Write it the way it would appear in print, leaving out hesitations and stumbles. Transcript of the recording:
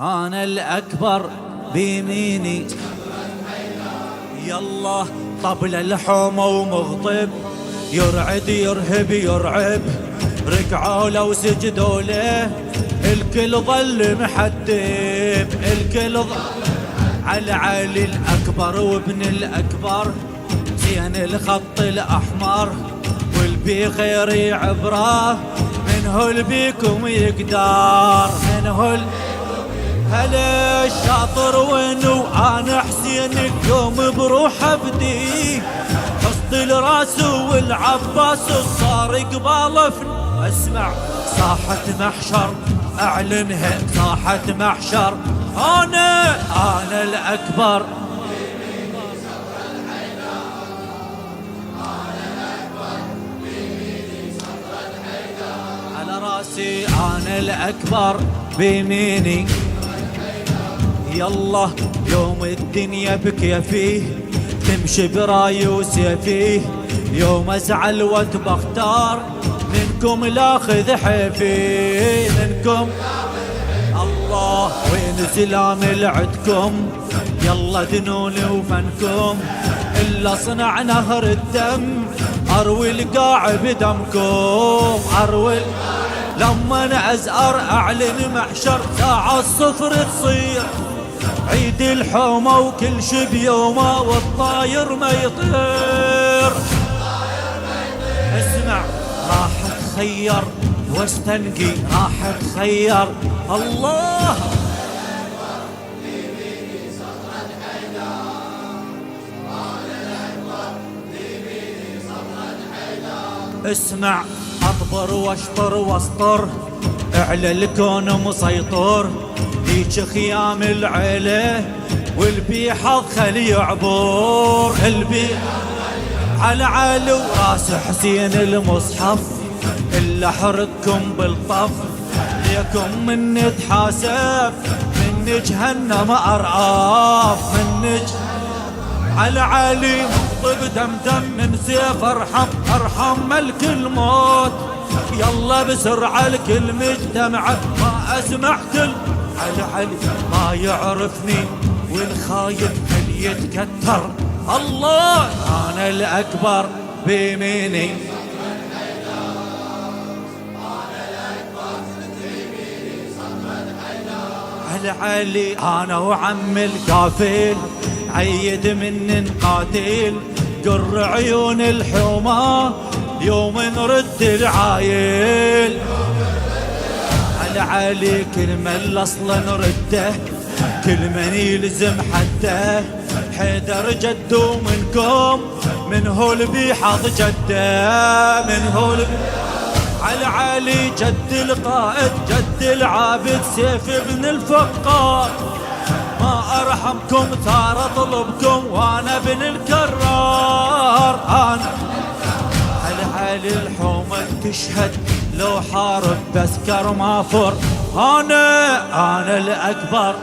أنا الأكبر بيميني يلا طبل الحومة ومغضب يرعد يرهب يرعب ركعوا له وسجدوا له الكل ظل محدب الكل ظل على علي الأكبر وابن الأكبر زين الخط الأحمر والبي خير عبره منه البيكم يقدر منه هلا الشاطر وينو انا حسين اليوم بروح ابدي حصد الراس والعباس صار قباله اسمع صاحة محشر اعلنها صاحة محشر انا الاكبر على راسي انا الاكبر بيميني يلا يوم الدنيا بكيفيه تمشي براي وسيفيه يوم ازعل واتبختار منكم لاخذ حيفي منكم الله وين سلام العدكم يلا دنوني وفنكم الا صنع نهر الدم اروي القاع بدمكم اروي لما انا ازأر اعلن محشر ساعة الصفر تصير عيد الحومة وكل شي بيومه والطاير ما يطير اسمع راح اتخير واستنقي راح اتخير الله اسمع اطبر واشطر واسطر اعلى الكون مسيطر هيج خيام العيله والبي حظ خلي يعبر البي على علي وراس حسين المصحف الا حرككم بالطف ليكم من نتحاسب من جهنم ارعاف من على علي طب دمدم من سيف ارحم ملك الموت يلا بسرعة الكل مجتمع ما اسمع كل على علي ما يعرفني والخايف هل يتكتر الله انا الاكبر بيميني على علي انا وعم القافل عيد من قاتل قر عيون الحومة يوم نرد العايل على علي كل من اصلا نرده كل من يلزم حده حيدر جدو منكم من هو اللي حظ جده من هو على علي جد القائد جد العابد سيف ابن الفقار ما ارحمكم ثار اطلبكم وانا ابن الكرار انا على الحومة تشهد لو حارب بسكر ما فر انا الاكبر